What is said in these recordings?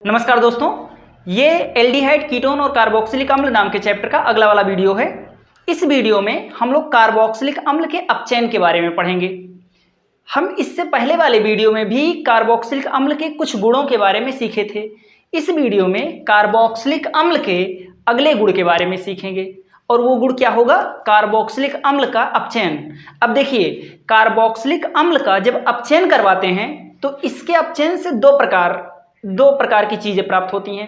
नमस्कार दोस्तों, ये एल्डिहाइड, कीटोन और कार्बोक्सिलिक अम्ल नाम के चैप्टर का अगला वाला वीडियो है। इस वीडियो में हम लोग कार्बोक्सिलिक अम्ल के अपचयन के बारे में पढ़ेंगे। हम इससे पहले वाले वीडियो में भी कार्बोक्सिलिक अम्ल के कुछ गुणों के बारे में सीखे थे। इस वीडियो में कार्बोक्सिलिक अम्ल के अगले गुण के बारे में सीखेंगे और वो गुण क्या होगा? कार्बोक्सिलिक अम्ल का अपचयन। अब देखिए, कार्बोक्सिलिक अम्ल का जब अपचयन करवाते हैं तो इसके अपचयन से दो प्रकार की चीजें प्राप्त होती हैं।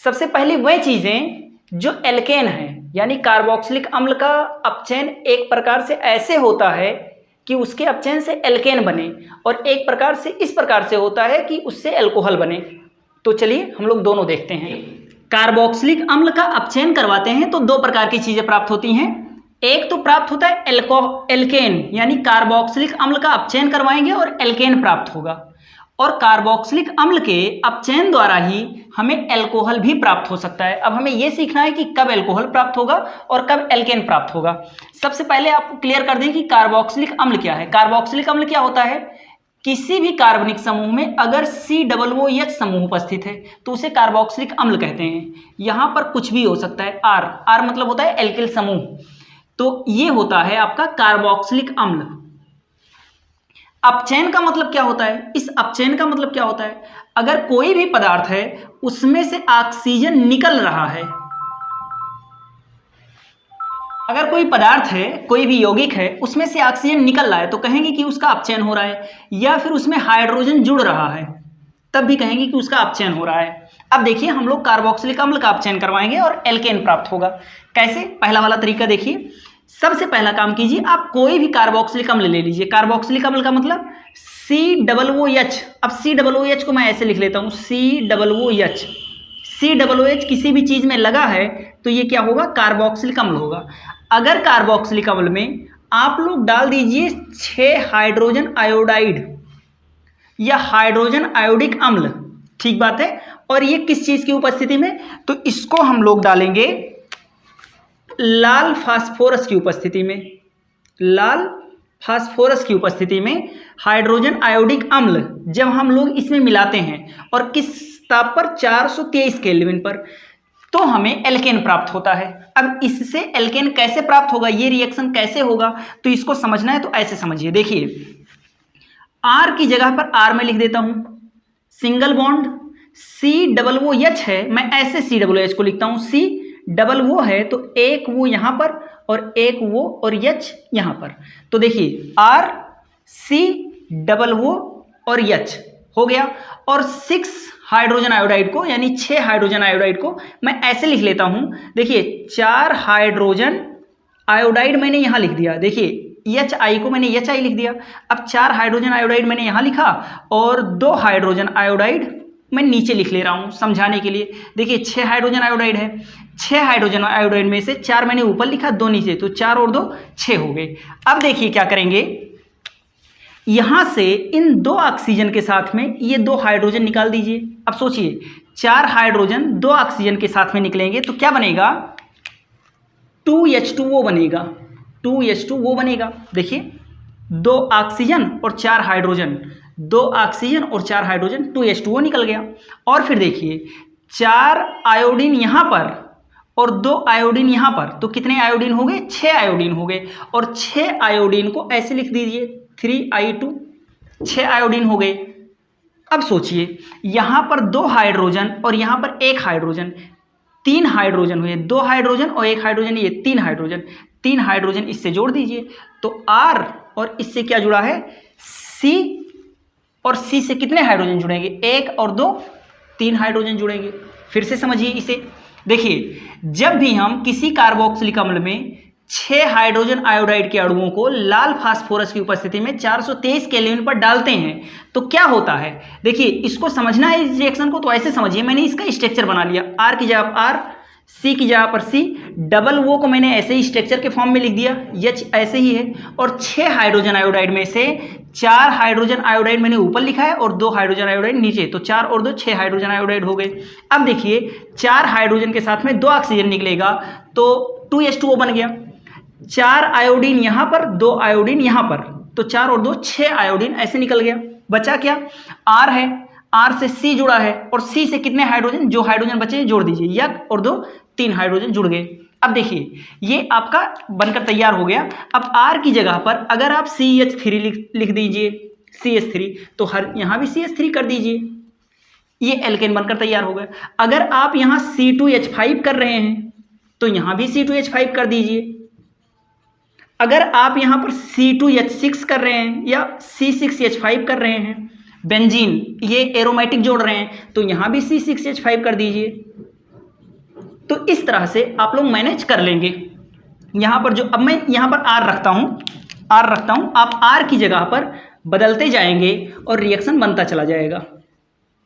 सबसे पहले वह चीजें जो एल्केन है, यानी कार्बोक्सिलिक अम्ल का अपचयन एक प्रकार से ऐसे होता है कि उसके अपचयन से एल्केन बने, और एक प्रकार से इस प्रकार से होता है कि उससे एल्कोहल बने। तो चलिए हम लोग दोनों देखते हैं। कार्बोक्सिलिक अम्ल का अपचयन करवाते हैं तो दो प्रकार की चीजें प्राप्त होती हैं। एक तो प्राप्त होता है एल्केन, यानी कार्बोक्सिलिक अम्ल का अपचयन करवाएंगे और एल्केन प्राप्त होगा, और कार्बोक्सिलिक अम्ल के अपचयन द्वारा ही हमें एल्कोहल भी प्राप्त हो सकता है। अब हमें यह सीखना है कि कब एल्कोहल प्राप्त होगा और कब एल्केन प्राप्त होगा। सबसे पहले आपको क्लियर कर दें कि कार्बोक्सिलिक अम्ल क्या है। कार्बोक्सिलिक अम्ल क्या होता है? किसी भी कार्बनिक समूह में अगर COOH समूह उपस्थित है तो उसे कार्बोक्सिलिक अम्ल कहते हैं। यहां पर कुछ भी हो सकता है। R मतलब होता है एल्किल समूह, तो ये होता है आपका कार्बोक्सिलिक अम्ल। अपचयन का मतलब क्या होता है? इस अपचयन का मतलब क्या होता है? अगर कोई भी पदार्थ है उसमें से ऑक्सीजन निकल रहा है, अगर कोई पदार्थ है, कोई भी यौगिक है, उसमें से ऑक्सीजन निकल रहा है तो कहेंगे कि उसका अपचयन हो रहा है। या फिर उसमें हाइड्रोजन जुड़ रहा है तब भी कहेंगे कि उसका अपचयन हो रहा है। अब देखिए, हम लोग कार्बोक्सिलिक अम्ल का अपचयन करवाएंगे और एल्केन प्राप्त होगा। कैसे? पहला वाला तरीका देखिए। सबसे पहला काम कीजिए, आप कोई भी कार्बोक्सिलिक अम्ल ले लीजिए। कार्बोक्सिलिक अम्ल का मतलब COOH। अब COOH को मैं ऐसे लिख लेता हूं, COOH। COOH किसी भी चीज में लगा है तो ये क्या होगा? कार्बोक्सिलिक अम्ल होगा। अगर कार्बोक्सिलिक अम्ल में आप लोग डाल दीजिए 6 हाइड्रोजन आयोडाइड या हाइड्रोजन आयोडिक अम्ल, ठीक बात है, और ये किस चीज की उपस्थिति में? तो इसको हम लोग डालेंगे लाल फास्फोरस की उपस्थिति में। लाल फास्फोरस की उपस्थिति में हाइड्रोजन आयोडिक अम्ल जब हम लोग इसमें मिलाते हैं और किस ताप पर? 423 केल्विन पर, तो हमें एल्केन प्राप्त होता है। अब इससे एल्केन कैसे प्राप्त होगा, ये रिएक्शन कैसे होगा, तो इसको समझना है तो ऐसे समझिए। देखिए, R की जगह पर R में लिख देता हूं सिंगल बॉन्ड। COOH है, मैं ऐसे COOH को लिखता हूं। C डबल वो है तो एक वो यहां पर और एक वो और H यहां पर। तो देखिए, R C डबल वो और H हो गया। और 6 हाइड्रोजन आयोडाइड को, यानी 6 हाइड्रोजन आयोडाइड को मैं ऐसे लिख लेता हूं। देखिए, 4 हाइड्रोजन आयोडाइड मैंने यहां लिख दिया। देखिए, HI को मैंने HI लिख दिया। अब 4 हाइड्रोजन आयोडाइड मैंने यहां लिखा और 2 हाइड्रोजन आयोडाइड मैं नीचे लिख ले रहा हूं समझाने के लिए। देखिए, 6 हाइड्रोजन आयोडाइड है, 6 हाइड्रोजन आयोडाइड में से 4 मैंने ऊपर लिखा, 2 नीचे, तो 4 और 2 6 हो गए। अब देखिए क्या करेंगे, यहां से इन 2 ऑक्सीजन के साथ में ये 2 हाइड्रोजन निकाल दीजिए। अब सोचिए, 4 हाइड्रोजन 2 ऑक्सीजन के साथ में निकलेंगे तो क्या बनेगा? 2H2O बनेगा। 2H2O बनेगा। देखिए, 2 ऑक्सीजन और 4 हाइड्रोजन, 2 ऑक्सीजन और 4 हाइड्रोजन, 2H2O निकल गया। और फिर देखिए, 4 आयोडीन यहां पर और 2 आयोडीन यहां पर, तो कितने आयोडीन हो गए? 6 आयोडीन हो गए। और 6 आयोडीन को ऐसे लिख दीजिए 3I2, 6 आयोडीन हो गए। अब सोचिए, यहां पर 2 हाइड्रोजन और यहां पर 1 हाइड्रोजन, 3 हाइड्रोजन हुए। 2 हाइड्रोजन और 1 हाइड्रोजन, ये 3 हाइड्रोजन। 3 हाइड्रोजन इससे जोड़ दीजिए तो R, और इससे क्या जुड़ा है? C, और C से कितने हाइड्रोजन जुड़ेंगे? 1 और 2, 3 हाइड्रोजन जुड़ेंगे। फिर से समझिए इसे। देखिए, जब भी हम किसी कार्बोक्सिलिक अम्ल में 6 हाइड्रोजन आयोडाइड के अणुओं को लाल फास्फोरस की उपस्थिति में 423 केल्विन पर डालते हैं तो क्या होता है? देखिए, इसको समझना है इस रिएक्शन को, तो ऐसे समझिए। मैंने इसका स्ट्रक्चर बना लिया। R की जगह पर R, C की जगह पर C, डबल वो को मैंने ऐसे ही स्ट्रक्चर के फॉर्म में लिख दिया, H ऐसे ही है। और 6 हाइड्रोजन आयोडाइड में से 4 हाइड्रोजन आयोडाइड मैंने ऊपर लिखा है और 2 हाइड्रोजन आयोडाइड नीचे, तो 4 और 2 6 हाइड्रोजन आयोडाइड हो गए। अब देखिए, 4 हाइड्रोजन के साथ में 2 ऑक्सीजन निकलेगा तो 2H2O बन गया। 4 आयोडीन यहां पर, 2 आयोडीन यहां पर, तो 4 और 2 6 आयोडीन ऐसे निकल गया। बचा क्या? R है। R से C जुड़ा है और C से कितने हाइड्रोजन, जो हाइड्रोजन बचे जोड़ दीजिए, 1 और 2 3 हाइड्रोजन जुड़ गए। अब देखिए ये आपका बनकर तैयार हो गया। अब R की जगह पर अगर आप CH3 लिख दीजिए, CH3, तो हर यहाँ भी CH3 कर दीजिए, ये एल्केन बनकर तैयार हो गया। अगर आप यहाँ C2H5 कर रहे हैं तो यहाँ भी C2H5 कर दीजिए। अगर आप यहाँ पर C2H6 कर रहे हैं या C6H5 कर रहे हैं, बेंजीन ये एरोमेटिक जोड़ रहे हैं, तो यहाँ भी C6H5 कर दीजिए। तो इस तरह से आप लोग मैनेज कर लेंगे। यहाँ पर जो अब मैं यहाँ पर R रखता हूँ, आप R की जगह पर बदलते जाएंगे और रिएक्शन बनता चला जाएगा।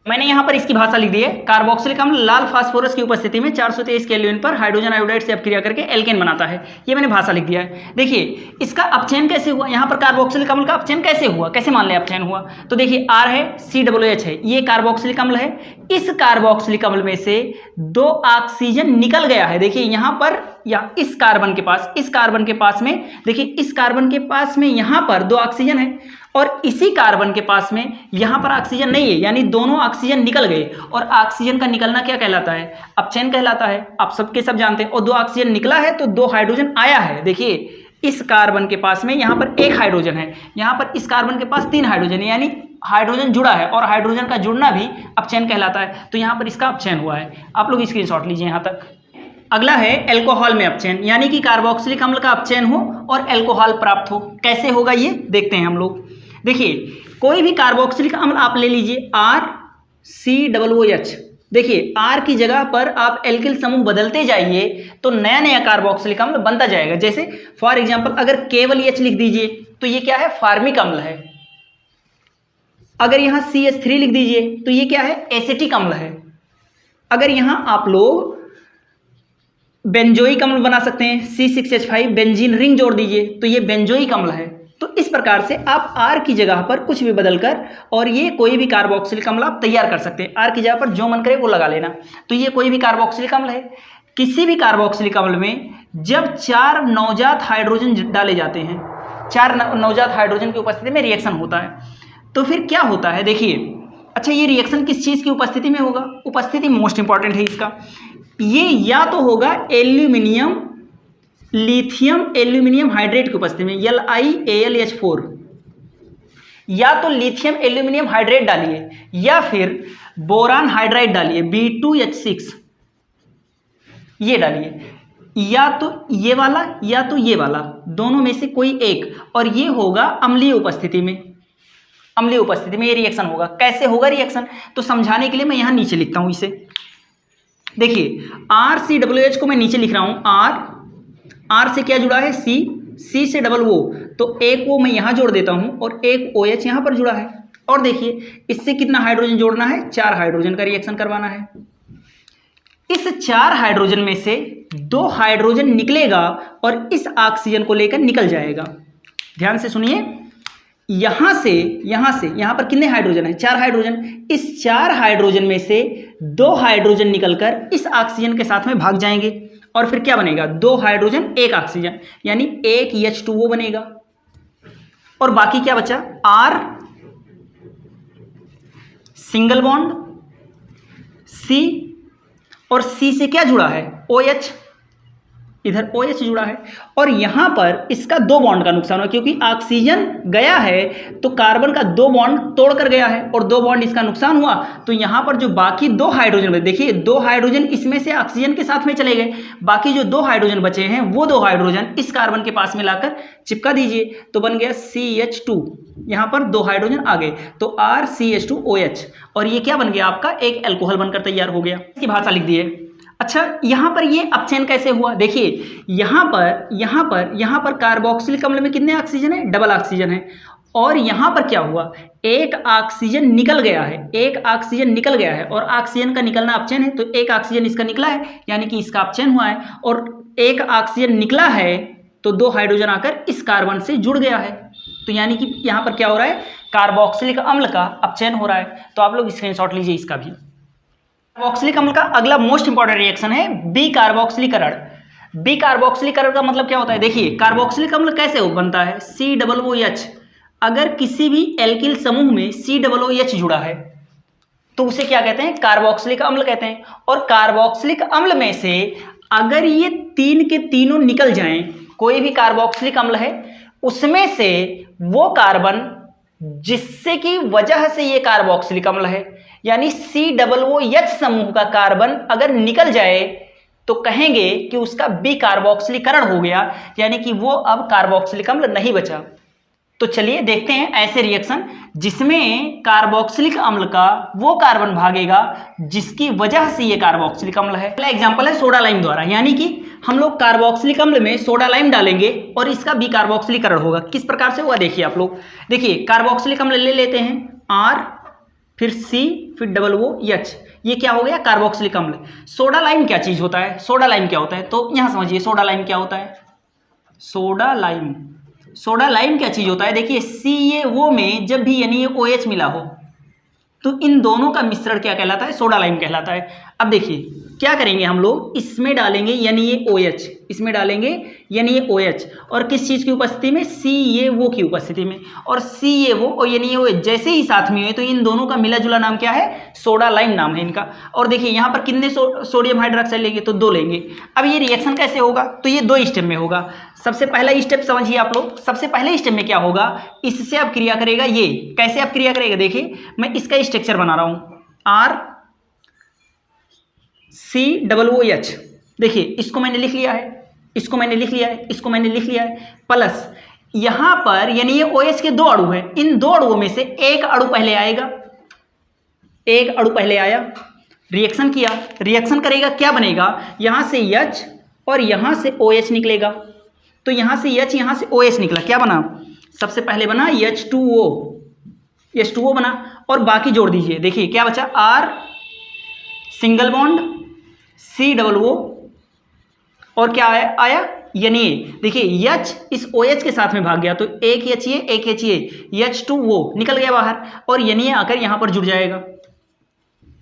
मैंने यहाँ पर इसकी भाषा लिख दी है। कार्बोक्सिलिक अम्ल लाल फास्फोरस की उपस्थिति में 423 केल्विन पर हाइड्रोजन आयोडाइड से अपक्रिया करके एल्केन बनाता है। ये मैंने भाषा लिख दिया है। देखिए इसका अपचयन कैसे हुआ, यहाँ पर कार्बोक्सिलिक अम्ल का अपचयन कैसे हुआ, कैसे मान लें अपचयन हुआ। तो देखिए R है, COOH है, ये कार्बोक्सिलिक अम्ल है। इस कार्बोक्सिलिक अम्ल में से 2 ऑक्सीजन निकल गया है। देखिए यहाँ पर या इस कार्बन के पास में देखिए, इस कार्बन के पास में यहाँ पर 2 ऑक्सीजन है और इसी कार्बन के पास में यहाँ पर ऑक्सीजन नहीं है, यानी दोनों ऑक्सीजन निकल गए। और ऑक्सीजन का निकलना क्या कहलाता है, अपचयन कहलाता है, आप सबके सब जानते हैं। और 2 ऑक्सीजन निकला है तो 2 हाइड्रोजन आया है। देखिए इस कार्बन के पास में यहाँ पर 1 हाइड्रोजन है, यहाँ पर इस कार्बन के पास 3 हाइड्रोजन है, यानी हाइड्रोजन जुड़ा है और हाइड्रोजन का जुड़ना भी अपचयन कहलाता है। तो यहाँ पर इसका अपचयन हुआ है। आप लोग स्क्रीनशॉट लीजिए यहाँ तक। अगला है एल्कोहल में अपचयन, यानी कि कार्बोक्सिलिक अम्ल का अपचयन हो और एल्कोहल प्राप्त हो। कैसे होगा ये देखते हैं हम लोग। देखिए कोई भी कार्बोक्सिलिक अम्ल आप ले लीजिए, RCOOH। देखिए R की जगह पर आप एल्किल समूह बदलते जाइए तो नया नया कार्बोक्सिलिक अम्ल बनता जाएगा। जैसे फॉर एग्जांपल अगर केवल H लिख दीजिए तो ये क्या है, फार्मिक अम्ल है। अगर यहाँ CH3 लिख दीजिए तो ये क्या है, एसिटिक अम्ल है। अगर यहाँ आप लोग बेंजोइक अम्ल बना सकते हैं, C6H5 बेंजीन रिंग जोड़ दीजिए तो ये बेंजोइक अम्ल है। तो इस प्रकार से आप R की जगह पर कुछ भी बदलकर और ये कोई भी कार्बोक्सिलिक अम्ल आप तैयार कर सकते हैं। R की जगह पर जो मन करे वो लगा लेना। तो ये कोई भी कार्बोक्सिलिक अम्ल है। किसी भी कार्बोक्सिलिक अम्ल में जब 4 नवजात हाइड्रोजन डाले जाते हैं, 4 नवजात हाइड्रोजन की उपस्थिति में रिएक्शन होता है, तो फिर क्या होता है देखिए। अच्छा ये रिएक्शन किस चीज़ की उपस्थिति में होगा, उपस्थिति मोस्ट इंपॉर्टेंट है इसका। ये या तो होगा एल्यूमिनियम लिथियम एल्यूमिनियम हाइड्रेट की उपस्थिति में, LiAlH4, या तो लिथियम एल्यूमिनियम हाइड्रेट डालिए या फिर बोरान हाइड्राइड डालिए B2H6 ये डालिए, या तो ये वाला या तो ये वाला, दोनों में से कोई एक। और ये होगा अम्लीय उपस्थिति में, अम्लीय उपस्थिति में ये रिएक्शन होगा। कैसे होगा रिएक्शन, तो समझाने के लिए मैं यहाँ नीचे लिखता हूँ इसे। देखिए RCOOH को मैं नीचे लिख रहा हूँ। R से क्या जुड़ा है, C से डबल O, तो एक O मैं यहाँ जोड़ देता हूँ और एक OH यहाँ पर जुड़ा है। और देखिए इससे कितना हाइड्रोजन जोड़ना है, 4 हाइड्रोजन का रिएक्शन करवाना है। इस 4 हाइड्रोजन में से 2 हाइड्रोजन निकलेगा और इस ऑक्सीजन को लेकर निकल जाएगा। ध्यान से सुनिए, यहाँ पर कितने हाइड्रोजन है, 4 हाइड्रोजन। इस 4 हाइड्रोजन में से 2 हाइड्रोजन निकलकर इस ऑक्सीजन के साथ में भाग जाएंगे और फिर क्या बनेगा, 2 हाइड्रोजन 1 ऑक्सीजन, यानी 1 H2O बनेगा। और बाकी क्या बचा, R सिंगल बॉन्ड C, और C से क्या जुड़ा है, OH, इधर OH जुड़ा है। और यहाँ पर इसका 2 बॉन्ड का नुकसान हुआ, क्योंकि ऑक्सीजन गया है तो कार्बन का 2 बॉन्ड तोड़कर गया है और 2 बॉन्ड इसका नुकसान हुआ। तो यहाँ पर जो बाकी 2 हाइड्रोजन बचे, देखिए 2 हाइड्रोजन इसमें से ऑक्सीजन के साथ में चले गए, बाकी जो 2 हाइड्रोजन बचे हैं वो 2 हाइड्रोजन इस कार्बन के पास में लाकर चिपका दीजिए, तो बन गया CH2। यहाँ पर 2 हाइड्रोजन आ गए तो RCH2OH, और ये क्या बन गया आपका, एक एल्कोहल बनकर तैयार हो गया। इसकी भाषा लिख दी है। अच्छा यहाँ पर ये अपचयन कैसे हुआ, देखिए यहाँ पर कार्बोक्सिलिक अम्ल में कितने ऑक्सीजन है, डबल ऑक्सीजन है। और यहाँ पर क्या हुआ, एक ऑक्सीजन निकल गया है, और ऑक्सीजन का निकलना अपचयन है, तो एक ऑक्सीजन इसका निकला है यानी कि इसका अपचयन हुआ है। और एक ऑक्सीजन निकला है तो 2 हाइड्रोजन आकर इस कार्बन से जुड़ गया है, तो यानी कि यहाँ पर क्या हो रहा है, कार्बोक्सिलिक अम्ल का अपचयन हो रहा है। तो आप लोग स्क्रीनशॉट लीजिए इसका भी। कार्बोक्सिलिक अम्ल का अगला मोस्ट इंपॉर्टेंट रिएक्शन है बी कार्बोक्सिलीकरण। बी कार्बोक्सिलीकरण का मतलब क्या होता है, देखिए कार्बोक्सिलिक अम्ल कैसे बनता है, COOH। अगर किसी भी एल्किल समूह में COOH जुड़ा है तो उसे क्या कहते हैं, कार्बोक्सिलिक अम्ल कहते हैं। और कार्बोक्सिलिक अम्ल में से अगर ये तीन के तीनों निकल जाएं, कोई भी कार्बोक्सिलिक अम्ल है उसमें से वो कार्बन जिससे की वजह से ये कार्बोक्सिलिक अम्ल है, यानी COOH समूह का कार्बन अगर निकल जाए तो कहेंगे कि उसका बिकार्बोक्सिलीकरण हो गया, यानी कि वो अब कार्बोक्सिलिक अम्ल नहीं बचा। तो चलिए देखते हैं ऐसे रिएक्शन जिसमें कार्बोक्सिलिक अम्ल का वो कार्बन भागेगा जिसकी वजह से ये कार्बोक्सिलिक अम्ल है। पहला एग्जांपल है सोडा लाइम द्वारा, यानी कि हम लोग कार्बोक्सिलिक अम्ल में सोडा लाइम डालेंगे और इसका बिकार्बोक्सिलीकरण होगा। किस प्रकार से होगा देखिए आप लोग। देखिए कार्बोक्सिलिक अम्ल ले लेते हैं R, फिर C, फिर OOH, ये क्या हो गया, कार्बोक्सिलिक अम्ल। सोडा लाइम क्या चीज होता है, सोडा लाइम क्या होता है, तो यहां समझिए सोडा लाइम क्या होता है। सोडा लाइम क्या चीज होता है, देखिए CaO में जब भी NaOH मिला हो तो इन दोनों का मिश्रण क्या कहलाता है, सोडा लाइम कहलाता है। अब देखिए क्या करेंगे हम लोग, इसमें डालेंगे NaOH, इसमें डालेंगे NaOH, और किस चीज़ की उपस्थिति में, CaO की उपस्थिति में। और CaO और NaOH जैसे ही साथ में हुए तो इन दोनों का मिला जुला नाम क्या है, सोडा लाइम नाम है इनका। और देखिए यहाँ पर कितने सोडियम हाइड्रोक्साइड लेंगे, तो 2 लेंगे। अब ये रिएक्शन कैसे होगा, तो ये 2 स्टेप में होगा। सबसे पहला स्टेप समझिए आप लोग, सबसे पहले स्टेप में क्या होगा, इससे अब क्रिया करेगा ये। कैसे अब क्रिया करेगा, देखिए मैं इसका स्ट्रक्चर बना रहा हूँ, RCOOH। देखिए इसको मैंने लिख लिया है, इसको मैंने लिख लिया है, इसको मैंने लिख लिया है, प्लस यहां पर यानी ये OH के 2 अणु हैं, इन 2 अणुओं में से एक अणु पहले आएगा, एक अणु पहले आया, रिएक्शन किया, रिएक्शन करेगा, क्या बनेगा, यहां से H और यहां से OH निकलेगा। तो यहां से H, यहां से OH निकला, क्या बना, सबसे पहले बना H2O बना, और बाकी जोड़ दीजिए। देखिए क्या बचा, R सिंगल बॉन्ड COO और क्या आया Na। देखिए H इस OH के साथ में भाग गया तो एक H ये, एक H ये, H2O निकल गया बाहर, और Na आकर यहां पर जुड़ जाएगा।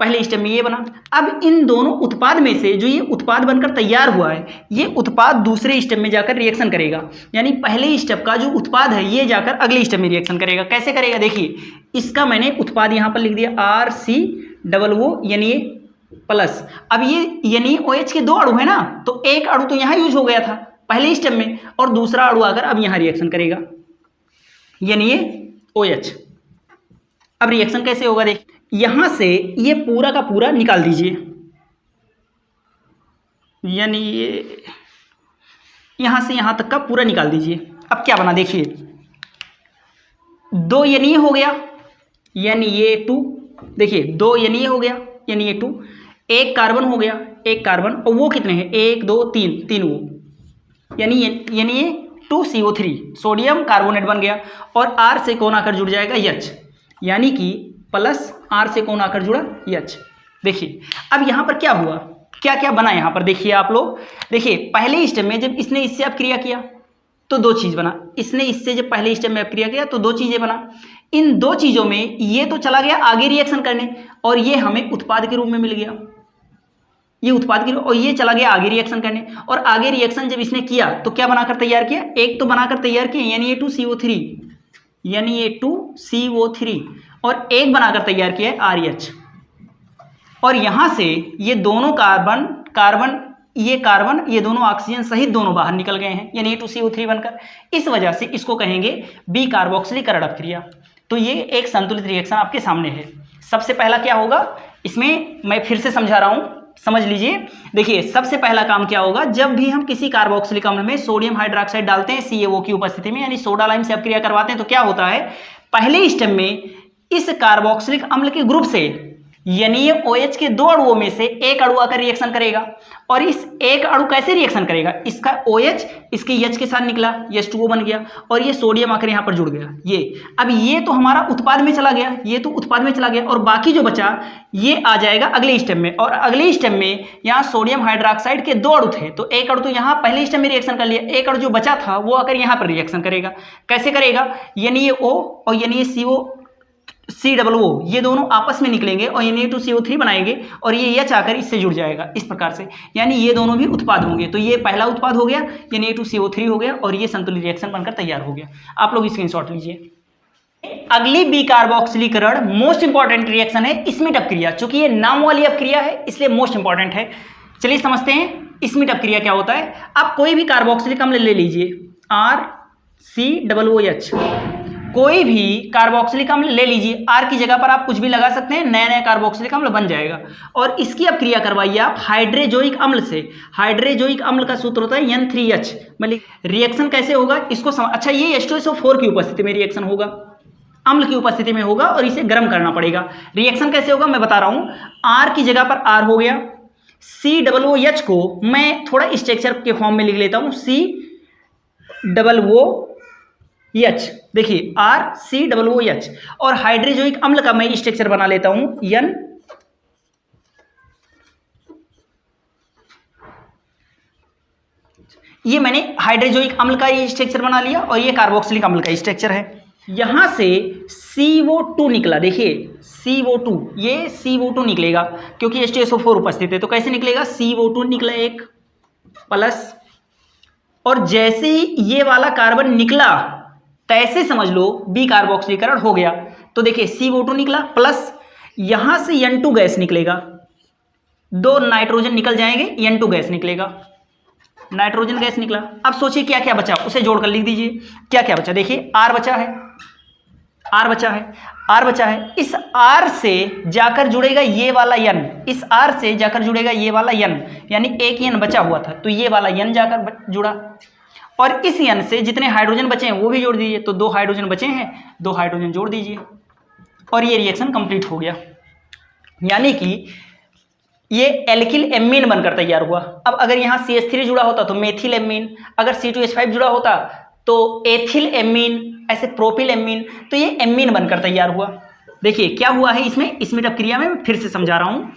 पहले स्टेप में ये बना। अब इन दोनों उत्पाद में से जो ये उत्पाद बनकर तैयार हुआ है, ये उत्पाद दूसरे स्टेप में जाकर रिएक्शन करेगा, यानी पहले स्टेप का जो उत्पाद है ये जाकर अगले स्टेप में रिएक्शन करेगा। कैसे करेगा, देखिए इसका मैंने उत्पाद यहां पर लिख दिया RCOO Na प्लस। अब ये NaOH के 2 अणु है ना, तो एक अणु तो यहां यूज हो गया था पहले स्टेप में, और दूसरा अणु आकर अब यहां रिएक्शन करेगा NaOH। अब रिएक्शन कैसे होगा, देख यहां से ये पूरा का पूरा निकाल दीजिए, यानी ये यहां से यहां तक का पूरा निकाल दीजिए। अब क्या बना, देखिए 2 Na हो गया, Na2, देखिए 2 Na हो गया, Na2, एक कार्बन हो गया, एक कार्बन, और वो कितने हैं, 1 2 3 वो, यानी Na2CO3 सोडियम कार्बोनेट बन गया, और R से कौन आकर जुड़ जाएगा, H, यानी कि प्लस R से कौन आकर जुड़ा, H। देखिए अब यहां पर क्या हुआ, क्या क्या बना यहां पर, देखिए आप लोग। देखिए पहले स्टेप में जब इसने इससे अब क्रिया किया तो 2 चीज बना, इसने इससे जब पहले स्टेप में अब क्रिया किया तो 2 चीजें बना। इन 2 चीजों में ये तो चला गया आगे रिएक्शन करने, और ये हमें उत्पाद के रूप में मिल गया, ये उत्पाद के रूप, और ये चला गया आगे रिएक्शन करने। और आगे रिएक्शन जब इसने किया तो क्या बनाकर तैयार किया, एक तो बनाकर तैयार किया Na2CO3, और एक बनाकर तैयार किया है RH। और यहां से ये दोनों ये दोनों ऑक्सीजन सहित दोनों बाहर निकल गए हैं, Na2CO3 बनकर। इस वजह से इसको कहेंगे बिकार्बोक्सिलीकरण अपक्रिया। तो ये एक संतुलित रिएक्शन आपके सामने है। सबसे पहला क्या होगा, इसमें मैं फिर से समझा रहा हूं, समझ लीजिए। देखिए सबसे पहला काम क्या होगा, जब भी हम किसी कार्बोक्सिलिक अम्ल में सोडियम हाइड्रोक्साइड डालते हैं CaO की उपस्थिति में, यानी सोडा लाइम से अपक्रिया करवाते हैं, तो क्या होता है, पहले स्टेप में इस कार्बोक्सिलिक अम्ल के ग्रुप से NaOH के 2 अणुओं में से एक अणु आकर रिएक्शन करेगा, और इस एक अणु कैसे रिएक्शन करेगा, इसका OH इसके H के साथ निकला, H2O बन गया, और ये सोडियम आकर यहाँ पर जुड़ गया। ये अब ये तो हमारा उत्पाद में चला गया, ये तो उत्पाद में चला गया, और बाकी जो बचा ये आ जाएगा अगले स्टेप में। और अगले स्टेप में यहाँ सोडियम हाइड्रोक्साइड के 2 अणु थे, तो एक अणु तो यहाँ पहले स्टेप में रिएक्शन कर लिया, एक अणु जो बचा था वो आकर यहाँ पर रिएक्शन करेगा। कैसे करेगा, NaO और COO ये दोनों आपस में निकलेंगे और Na2CO3 बनाएंगे, और ये H आकर इससे जुड़ जाएगा इस प्रकार से, यानी ये दोनों भी उत्पाद होंगे। तो ये पहला उत्पाद हो गया, Na2CO3 हो गया, और ये संतुलित रिएक्शन बनकर तैयार हो गया। आप लोग स्क्रीनशॉट लीजिए। अगली बी कार्बोक्सिलीकरण मोस्ट इंपॉर्टेंट रिएक्शन है स्मिट अपक्रिया। चूंकि ये नाम वाली अपक्रिया है इसलिए मोस्ट इंपॉर्टेंट है। चलिए समझते हैं स्मिट अपक्रिया क्या होता है। आप कोई भी कार्बोक्सिलिक अम्ल ले लीजिए, RCOOH, कोई भी कार्बोक्सिलिक अम्ल ले लीजिए, R की जगह पर आप कुछ भी लगा सकते हैं, नया नया कार्बोक्सिलिक अम्ल बन जाएगा। और इसकी अपक्रिया करवाइए आप हाइड्रोजोइक अम्ल से। हाइड्रोजोइक अम्ल का सूत्र होता है N3H। मतलब रिएक्शन कैसे होगा इसको अच्छा, ये H2SO4 की उपस्थिति में रिएक्शन होगा, अम्ल की उपस्थिति में होगा और इसे गर्म करना पड़ेगा। रिएक्शन कैसे होगा मैं बता रहा हूं। R की जगह पर R हो गया, COOH को मैं थोड़ा स्ट्रक्चर के फॉर्म में लिख लेता हूं, COOH। देखिए RCOOH, और हाइड्रोजोइक अम्ल का मैं स्ट्रक्चर बना लेता हूं N, ये मैंने हाइड्रोजोइक अम्ल का ये स्ट्रक्चर बना लिया और ये कार्बोक्सिलिक अम्ल का स्ट्रक्चर है। यहां से CO2 निकला, देखिए CO2, ये CO2 निकलेगा क्योंकि H2SO4 उपस्थित है। तो कैसे निकलेगा, CO2 निकला एक प्लस, और जैसे ही ये वाला कार्बन निकला तैसे समझ लो बी कार्बोक्सिलीकरण हो गया। तो देखिए CO2 निकला प्लस, यहां से N2 गैस निकलेगा, 2 नाइट्रोजन निकल जाएंगे, N2 गैस निकलेगा, नाइट्रोजन गैस निकला। अब सोचिए क्या क्या बचा, उसे जोड़कर लिख दीजिए क्या क्या बचा। देखिए R बचा है, R बचा है, R बचा है। इस R से जाकर जुड़ेगा ये वाला N, इस R से जाकर जुड़ेगा ये वाला N, यानी एक N बचा हुआ था तो ये वाला N जाकर जुड़ा, और इस N से जितने हाइड्रोजन बचे हैं वो भी जोड़ दीजिए। तो 2 हाइड्रोजन बचे हैं, 2 हाइड्रोजन जोड़ दीजिए और ये रिएक्शन कंप्लीट हो गया। यानी कि ये एल्किल एमीन बनकर तैयार हुआ। अब अगर यहाँ CH3 जुड़ा होता तो मेथिल एमीन, अगर C2H5 जुड़ा होता तो एथिल एमीन, ऐसे प्रोपिल एमीन, तो ये एमीन बनकर तैयार हुआ। देखिए क्या हुआ है इसमें, स्मिट अपक्रिया में मैं फिर से समझा रहा हूँ,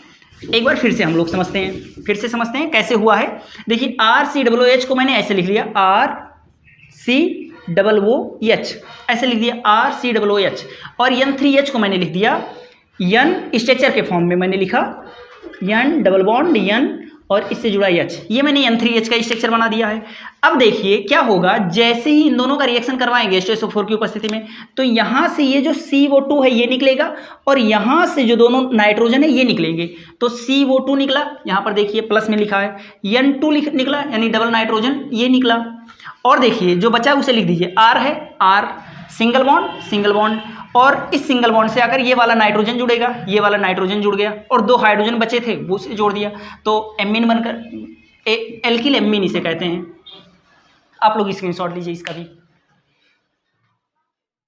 एक बार फिर से हम लोग समझते हैं, फिर से समझते हैं कैसे हुआ है। देखिए RCOOH को मैंने ऐसे लिख लिया, RCOOH ऐसे लिख दिया, RCOOH, और N3H को मैंने लिख दिया N, स्ट्रक्चर के फॉर्म में मैंने लिखा N डबल बॉन्ड N और इससे जुड़ा H, ये मैंने N3H का स्ट्रक्चर बना दिया है। अब देखिए क्या होगा, जैसे ही इन दोनों का रिएक्शन करवाएंगे H2SO4 की उपस्थिति में, तो यहाँ से ये जो CO2 है ये निकलेगा और यहाँ से जो दोनों नाइट्रोजन है ये निकलेंगे। तो CO2 निकला, यहाँ पर देखिए प्लस में लिखा है, N2 निकला यानी डबल नाइट्रोजन ये निकला, और देखिए जो बचा उसे लिख दीजिए R है, R सिंगल बॉन्ड, और इस सिंगल बॉन्ड से आकर ये वाला नाइट्रोजन जुड़ेगा, ये वाला नाइट्रोजन जुड़ गया, और 2 हाइड्रोजन बचे थे वो से जोड़ दिया, तो एमीन बनकर एल्किल एमीन इसे कहते हैं। आप लोग स्क्रीनशॉट लीजिए इसका भी।